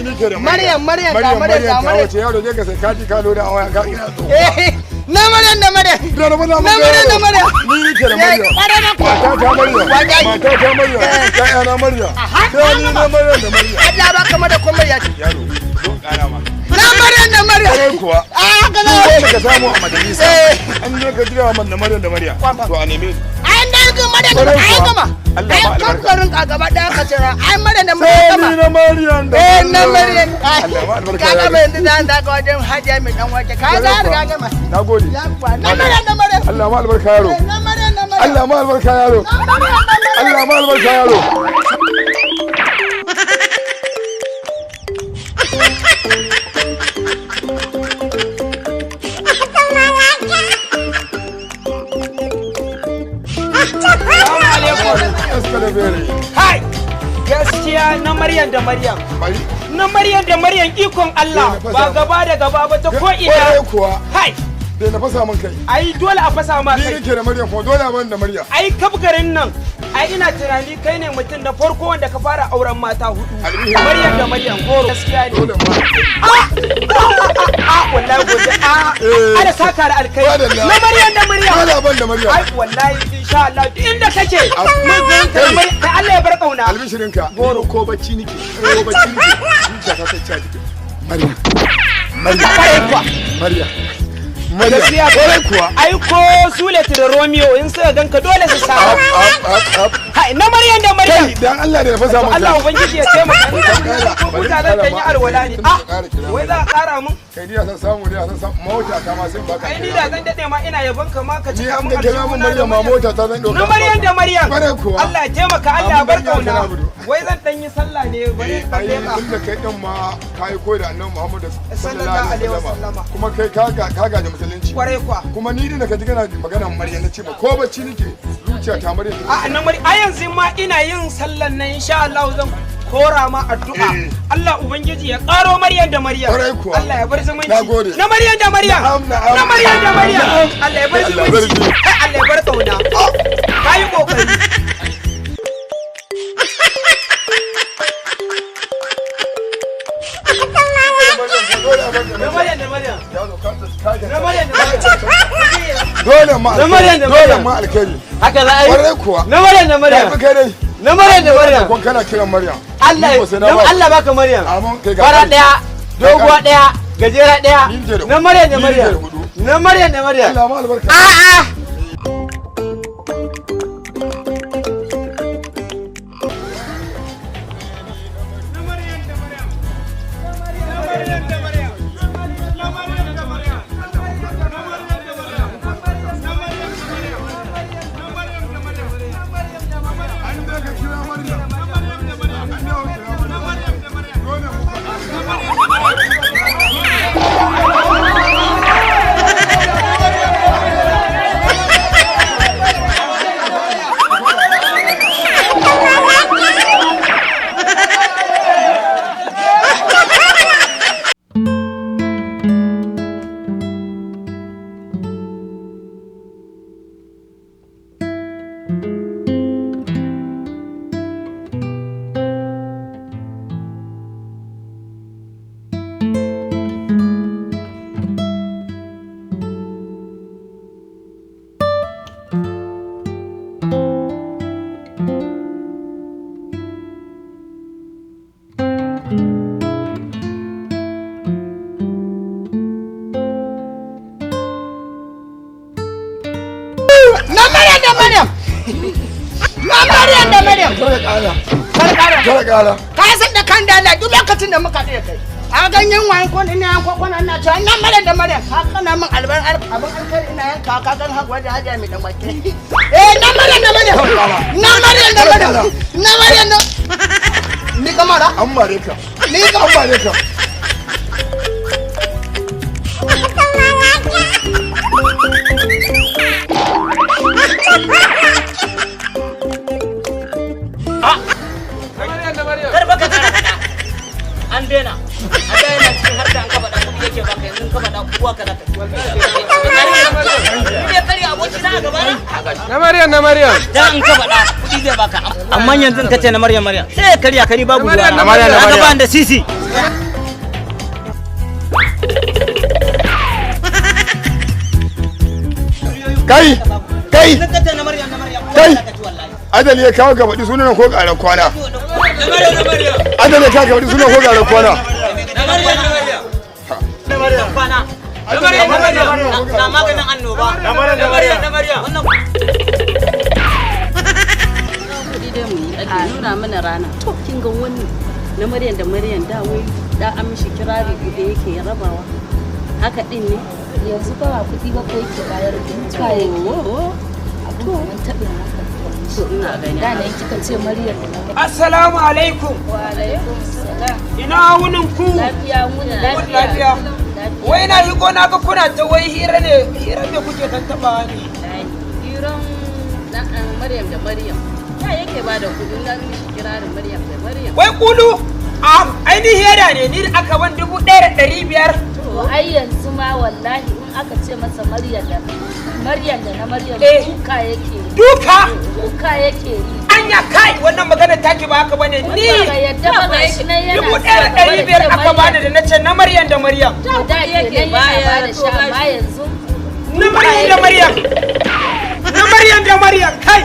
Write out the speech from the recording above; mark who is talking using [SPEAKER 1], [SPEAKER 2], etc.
[SPEAKER 1] ni nake da
[SPEAKER 2] Maryam
[SPEAKER 1] wace yaro ne ka sai kati ka loda a waya ka ina so
[SPEAKER 2] na Maryam
[SPEAKER 1] da na
[SPEAKER 2] ni nake da Maryam
[SPEAKER 1] mata ta Maryam ta yana Maryam sai ni na Maryam da Maryam
[SPEAKER 2] Allah ba kama da kuma ya ce
[SPEAKER 1] yaro don kana ma
[SPEAKER 2] na Maryam
[SPEAKER 1] kai kuwa
[SPEAKER 2] ga na
[SPEAKER 1] ka samu a majalisa an ne ka jira man da Maryam to a neme
[SPEAKER 2] ai da ga Maryam da ai gama
[SPEAKER 1] Allah ba albarka
[SPEAKER 2] kankarin ka gaba da ka tsira ai Maryam da Maryam gama
[SPEAKER 1] na Maryam da
[SPEAKER 2] na Maryam
[SPEAKER 1] Allah ba albarka
[SPEAKER 2] ka ga yanzu da ka wajen hajiya mai dan wake ka ga riga gama
[SPEAKER 1] nagode
[SPEAKER 2] na Maryam
[SPEAKER 1] Allah ma albarka yaro
[SPEAKER 2] na Maryam
[SPEAKER 1] Allah ma albarka yaro Allah ma albarka yaro
[SPEAKER 3] Hai! Gaskiya na Maryam da Maryam. Na Maryam da Maryam ikon Allah ba gaba da gaba ba ta ko ina. Hai!
[SPEAKER 1] Dai na fasa min kai.
[SPEAKER 3] Ai dole a fasa ma kai.
[SPEAKER 1] Ni nake da Maryam ko dole ban da Maryam.
[SPEAKER 3] Ai kaf garin nan. Ai ina tunani kai ne mutum da farko wanda ka fara auren mata hudu. Maryam da Maryam goro. Gaskiya ne.
[SPEAKER 1] Dole ma.
[SPEAKER 3] Wallahi gobe ana saka da alkai. Na Maryam da Maryam.
[SPEAKER 1] Dole ban da Maryam.
[SPEAKER 3] Ai wallahi insha Allah duk inda kake. Mun zan ka Maryam da Allah ya bar kauna.
[SPEAKER 1] Albishirinka. Goro ko bacci nake. Ko bacci nake. Zuciya ta tsaye take. Maryam. Maryam.
[SPEAKER 3] Gaskiya kuwa. Ai ko Sulet da Romeo in suka ganka dole su samu. Hai na Maryam da Maryam.
[SPEAKER 1] Kai dan Allah da ya fasa mun.
[SPEAKER 3] Allah ubangiji ya taimaka ni ko kuta zan dan yi alwala ne. Wai za ka kara mun?
[SPEAKER 1] Kai ni san samu ne san samu mota ta ma sai baka.
[SPEAKER 3] Ai ni da zan dade ma ina yabon ka ma ka cika mun
[SPEAKER 1] aljihu mun Maryam ma mota ta zan dauka.
[SPEAKER 3] Na Maryam da Maryam. Allah ya taimaka Allah ya bar kauna. Wai zan dan yi sallah ne bari ka leka.
[SPEAKER 1] Ai tunda kai din ma kai koyi da Annabi Muhammad
[SPEAKER 3] sallallahu alaihi wasallam.
[SPEAKER 1] Kuma kai ka ga musulunci.
[SPEAKER 3] Kwarai kwa.
[SPEAKER 1] Kuma ni da ka ji kana magana Maryam nace ba ko bacci nake zuciya ta Maryam.
[SPEAKER 3] A nan Maryam a yanzu ma ina yin sallan nan insha Allah zan kora ma addu'a. Allah ubangiji ya karo Maryam da Maryam. Allah ya bar zumunci. Na Maryam da Maryam. Na Maryam da Maryam. Allah ya bar zumunci. Allah ya bar kauna. Kai kokari. Na Maryam da Maryam.
[SPEAKER 1] Dole ma.
[SPEAKER 3] Na Maryam da Maryam.
[SPEAKER 1] Dole ma alkhairi.
[SPEAKER 3] Haka za a yi.
[SPEAKER 1] Kwarai kuwa.
[SPEAKER 3] Na Maryam da Maryam. Na Maryam da Maryam.
[SPEAKER 1] Kon kana kiran Maryam.
[SPEAKER 3] Allah baka Maryam. Fara daya, doguwa daya, gajera daya. Na Maryam da Maryam. Na Maryam da Maryam.
[SPEAKER 1] Allah ma albarka.
[SPEAKER 3] A'a.
[SPEAKER 2] Ka san da kan da duk lokacin da muka da kai. A ganyen wani ko ina yanko ko na ta nan Maryam da Maryam ka kana min albar abin alkhairi ina yanka ka gan hakwa da hajiya mai dan wake. Na Maryam da Maryam. Na Maryam da Maryam. Na Maryam da ni kamara
[SPEAKER 1] an mare ka.
[SPEAKER 2] Ni ka
[SPEAKER 1] an mare ka.
[SPEAKER 4] An daina a daina cikin har da an kafa da kuɗi yake baka yanzu kafa da kuwa ka zaka ne kari aboki na gaba
[SPEAKER 3] na Maryam
[SPEAKER 4] da in kafa da kuɗi zai baka amma yanzu kace na Maryam sai kariya kari babu ruwa
[SPEAKER 3] na Maryam
[SPEAKER 4] da sisi
[SPEAKER 1] kai adali ya kawo gabaɗi sunan ko ƙarar kwana adali ya kawo gabaɗi sunan ko ƙarar kwana
[SPEAKER 4] na maganin annoba na Maryam
[SPEAKER 5] dai mu yi ake nuna mana rana to kin ga wani na Maryam da Maryam da wai da an mishi kirari da yake rabawa haka din ne
[SPEAKER 6] yanzu ba kuɗi ba ko yake bayar da kayayyaki to mun taɓa haka
[SPEAKER 5] to ina gani
[SPEAKER 6] da ne kika ce Maryam
[SPEAKER 3] assalamu alaikum
[SPEAKER 6] wa alaikum salam
[SPEAKER 3] ina wunin ku
[SPEAKER 6] lafiya mun
[SPEAKER 3] lafiya wai na yi gona ga kuna ta wai hira ne kuke tantaba ne
[SPEAKER 5] hiran Maryam da Maryam ya yake ba da kudin nan mishi kirarin Maryam da Maryam
[SPEAKER 3] wai kulu ainihin hera ne ni aka ban 1500
[SPEAKER 6] to ai yanzu ma wallahi in aka ce masa Maryam da na Maryam duka yake
[SPEAKER 3] anya kai wannan magana take ba haka bane ni
[SPEAKER 6] ba yadda ba gashi nan yana
[SPEAKER 3] 1500 aka bani da nace na Maryam da Maryam
[SPEAKER 6] to da yake baya da sha amma yanzu
[SPEAKER 3] na Maryam da Maryam kai